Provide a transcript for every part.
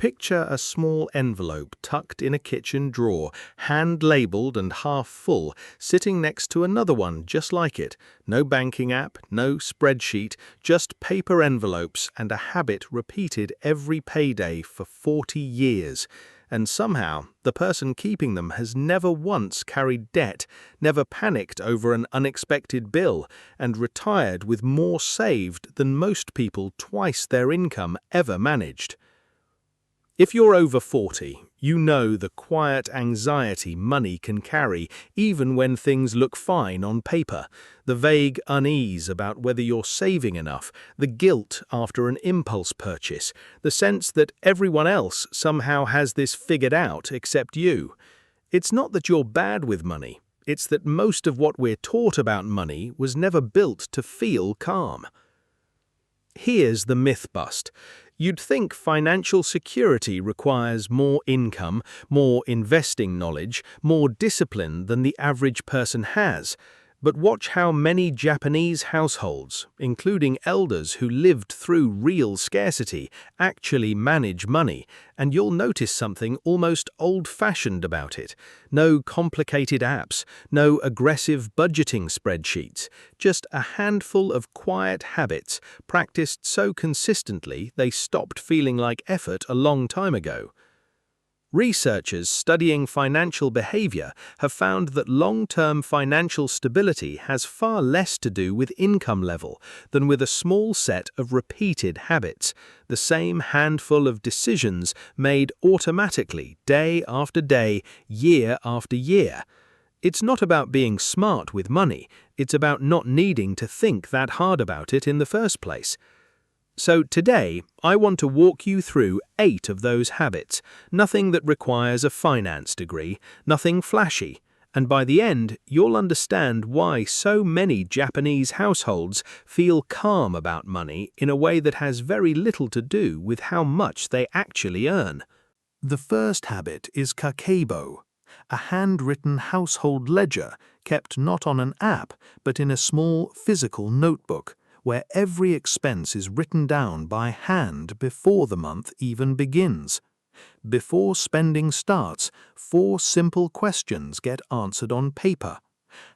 Picture a small envelope tucked in a kitchen drawer, hand-labeled and half full, sitting next to another one just like it. No banking app, no spreadsheet, just paper envelopes and a habit repeated every payday for 40 years. And somehow, the person keeping them has never once carried debt, never panicked over an unexpected bill, and retired with more saved than most people twice their income ever managed. If you're over 40, you know the quiet anxiety money can carry even when things look fine on paper, the vague unease about whether you're saving enough, the guilt after an impulse purchase, the sense that everyone else somehow has this figured out except you. It's not that you're bad with money, it's that most of what we're taught about money was never built to feel calm. Here's the myth bust. You'd think financial security requires more income, more investing knowledge, more discipline than the average person has. But watch how many Japanese households, including elders who lived through real scarcity, actually manage money, and you'll notice something almost old-fashioned about it. No complicated apps, no aggressive budgeting spreadsheets, just a handful of quiet habits practiced so consistently they stopped feeling like effort a long time ago. Researchers studying financial behavior have found that long-term financial stability has far less to do with income level than with a small set of repeated habits, the same handful of decisions made automatically day after day, year after year. It's not about being smart with money, it's about not needing to think that hard about it in the first place. So today, I want to walk you through 8 of those habits, nothing that requires a finance degree, nothing flashy, and by the end, you'll understand why so many Japanese households feel calm about money in a way that has very little to do with how much they actually earn. The first habit is Kakeibo, a handwritten household ledger kept not on an app but in a small physical notebook, where every expense is written down by hand before the month even begins. Before spending starts, 4 simple questions get answered on paper.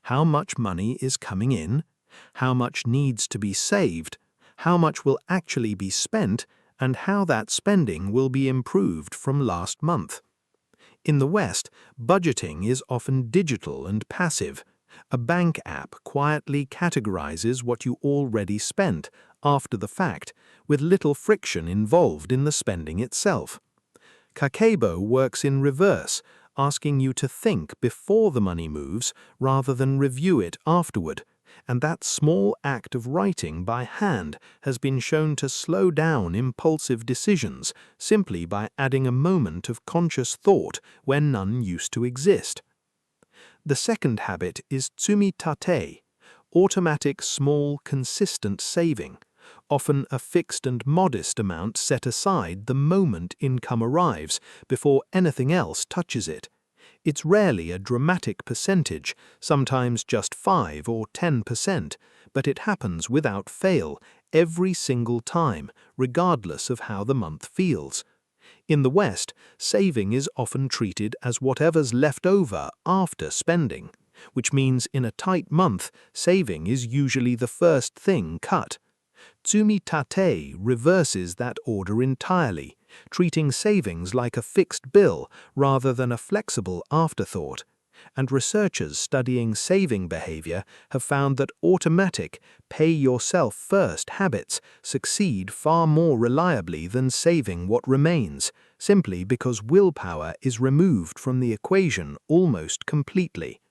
How much money is coming in? How much needs to be saved? How much will actually be spent? And how that spending will be improved from last month. In the West, budgeting is often digital and passive. A bank app quietly categorizes what you already spent after the fact, with little friction involved in the spending itself. Kakeibo works in reverse, asking you to think before the money moves rather than review it afterward, and that small act of writing by hand has been shown to slow down impulsive decisions simply by adding a moment of conscious thought where none used to exist. The second habit is Tsumitate, automatic small consistent saving, often a fixed and modest amount set aside the moment income arrives before anything else touches it. It's rarely a dramatic percentage, sometimes just 5 or 10%, but it happens without fail every single time, regardless of how the month feels. In the West, saving is often treated as whatever's left over after spending, which means in a tight month, saving is usually the first thing cut. Tsumitate reverses that order entirely, treating savings like a fixed bill rather than a flexible afterthought. And researchers studying saving behavior have found that automatic, pay-yourself-first habits succeed far more reliably than saving what remains, simply because willpower is removed from the equation almost completely.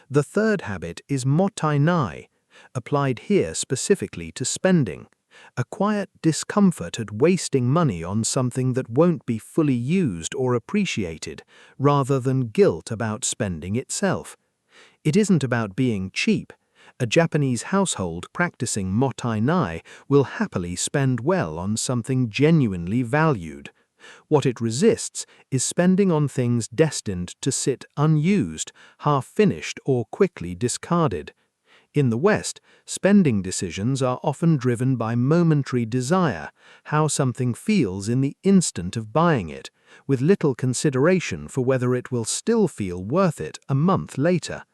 The third habit is Mottainai, applied here specifically to spending, a quiet discomfort at wasting money on something that won't be fully used or appreciated, rather than guilt about spending itself. It isn't about being cheap. A Japanese household practicing Mottainai will happily spend well on something genuinely valued. What it resists is spending on things destined to sit unused, half-finished, or quickly discarded. In the West, Spending decisions are often driven by momentary desire, how something feels in the instant of buying it, with little consideration for whether it will still feel worth it a month later.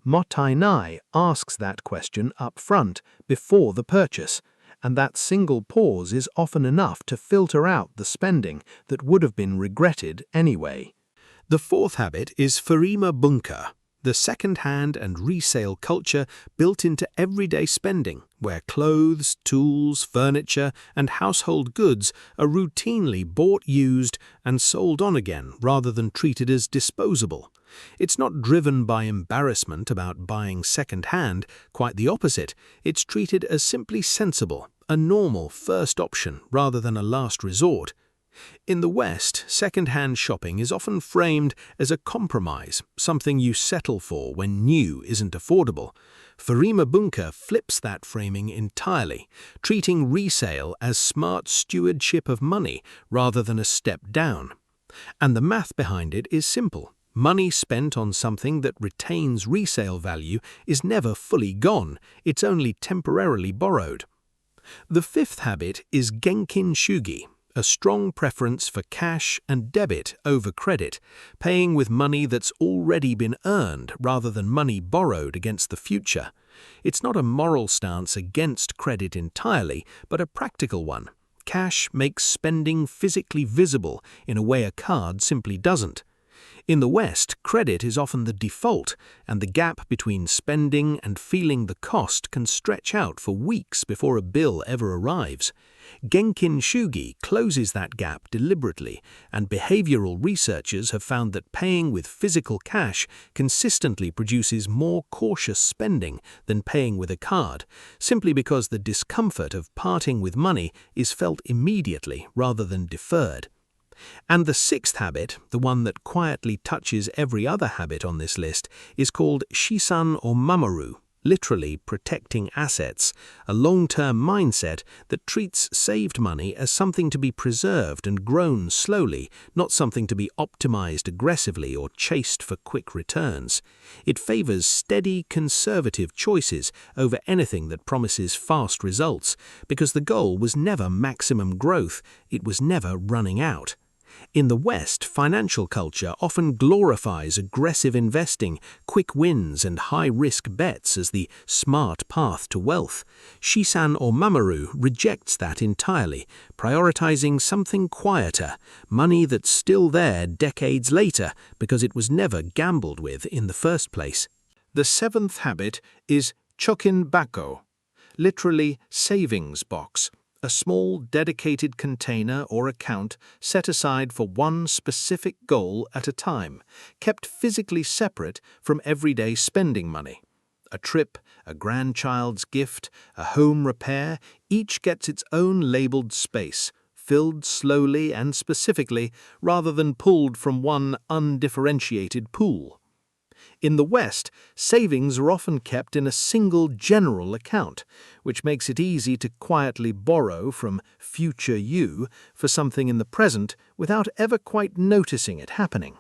Mottainai asks that question up front before the purchase, and that single pause is often enough to filter out the spending that would have been regretted anyway. The fourth habit is Furima bunka, the second-hand and resale culture built into everyday spending, where clothes, tools, furniture, and household goods are routinely bought used and sold on again rather than treated as disposable. It's not driven by embarrassment about buying second-hand, quite the opposite. It's treated as simply sensible, a normal first option rather than a last resort. In the West, second-hand shopping is often framed as a compromise, something you settle for when new isn't affordable. Furima bunka flips that framing entirely, treating resale as smart stewardship of money rather than a step down. And the math behind it is simple. Money spent on something that retains resale value is never fully gone, it's only temporarily borrowed. The fifth habit is Genkin shugi, a strong preference for cash and debit over credit, paying with money that's already been earned rather than money borrowed against the future. It's not a moral stance against credit entirely, but a practical one. Cash makes spending physically visible in a way a card simply doesn't. In the West, credit is often the default, and the gap between spending and feeling the cost can stretch out for weeks before a bill ever arrives. Genkin shugi closes that gap deliberately, and behavioral researchers have found that paying with physical cash consistently produces more cautious spending than paying with a card, simply because the discomfort of parting with money is felt immediately rather than deferred. And the sixth habit, the one that quietly touches every other habit on this list, is called Shisan or mamoru, literally protecting assets, a long-term mindset that treats saved money as something to be preserved and grown slowly, not something to be optimized aggressively or chased for quick returns. It favors steady, conservative choices over anything that promises fast results, because the goal was never maximum growth, it was never running out. In the West, financial culture often glorifies aggressive investing, quick wins, and high-risk bets as the smart path to wealth. Shisan or mamoru rejects that entirely, prioritizing something quieter, money that's still there decades later because it was never gambled with in the first place. The seventh habit is Chokin bako, literally savings box. A small dedicated container or account set aside for one specific goal at a time, kept physically separate from everyday spending money. A trip, a grandchild's gift, a home repair, each gets its own labeled space, filled slowly and specifically rather than pulled from one undifferentiated pool. In the West, savings are often kept in a single general account, which makes it easy to quietly borrow from future you for something in the present without ever quite noticing it happening.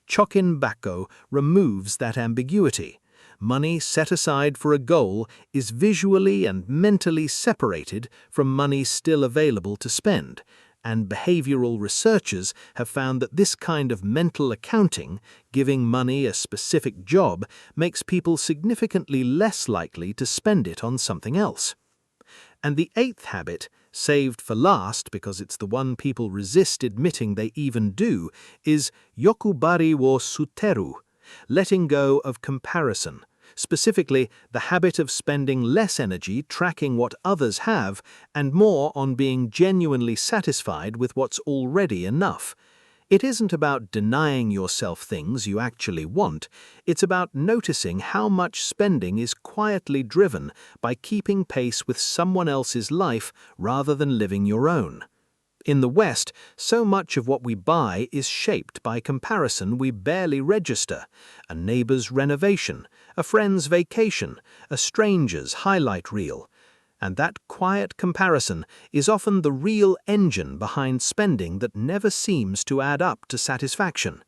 Chokin bako removes that ambiguity. Money set aside for a goal is visually and mentally separated from money still available to spend, and behavioral researchers have found that this kind of mental accounting, giving money a specific job, makes people significantly less likely to spend it on something else. And the eighth habit, saved for last because it's the one people resist admitting they even do, is yokubari or suteru, letting go of comparison. Specifically, the habit of spending less energy tracking what others have and more on being genuinely satisfied with what's already enough. It isn't about denying yourself things you actually want, it's about noticing how much spending is quietly driven by keeping pace with someone else's life rather than living your own. In the West, so much of what we buy is shaped by comparison we barely register: a neighbor's renovation, a friend's vacation, a stranger's highlight reel. And that quiet comparison is often the real engine behind spending that never seems to add up to satisfaction.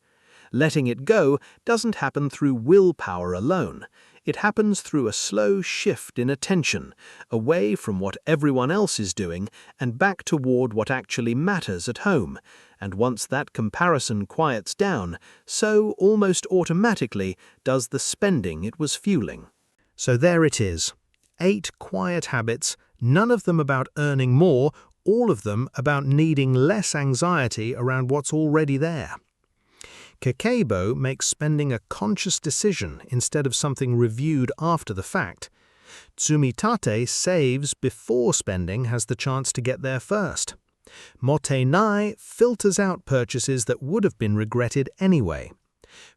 Letting it go doesn't happen through willpower alone. It happens through a slow shift in attention, away from what everyone else is doing and back toward what actually matters at home. And once that comparison quiets down, so almost automatically does the spending it was fueling. So there it is. 8 quiet habits, none of them about earning more, all of them about needing less anxiety around what's already there. Kakeibo makes spending a conscious decision instead of something reviewed after the fact. Tsumitate saves before spending has the chance to get there first. Mottainai filters out purchases that would have been regretted anyway.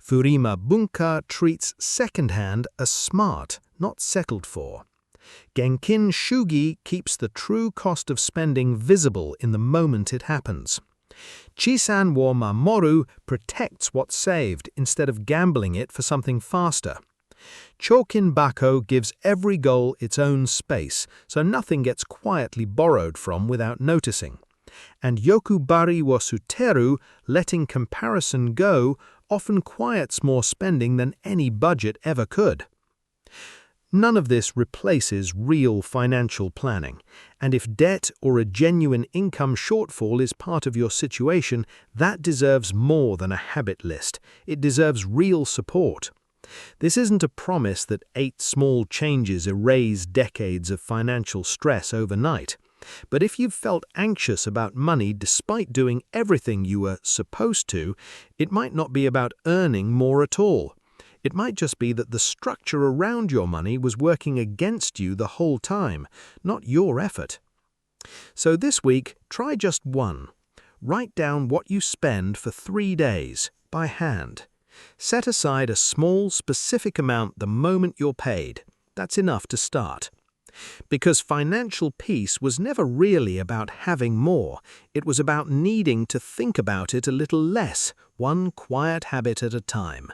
Furima bunka treats secondhand as smart, not settled for. Genkin shugi keeps the true cost of spending visible in the moment it happens. Shisan mamoru protects what's saved instead of gambling it for something faster. Chokin bako gives every goal its own space, so nothing gets quietly borrowed from without noticing. And yokubari suteru, letting comparison go, often quiets more spending than any budget ever could. None of this replaces real financial planning, and if debt or a genuine income shortfall is part of your situation, that deserves more than a habit list. It deserves real support. This isn't a promise that 8 small changes erase decades of financial stress overnight. But if you've felt anxious about money despite doing everything you were supposed to, it might not be about earning more at all. It might just be that the structure around your money was working against you the whole time, not your effort. So this week, try just one. Write down what you spend for 3 days, by hand. Set aside a small, specific amount the moment you're paid. That's enough to start. Because financial peace was never really about having more. It was about needing to think about it a little less, one quiet habit at a time.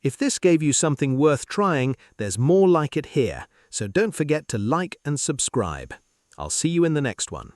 If this gave you something worth trying, there's more like it here, so don't forget to like and subscribe. I'll see you in the next one.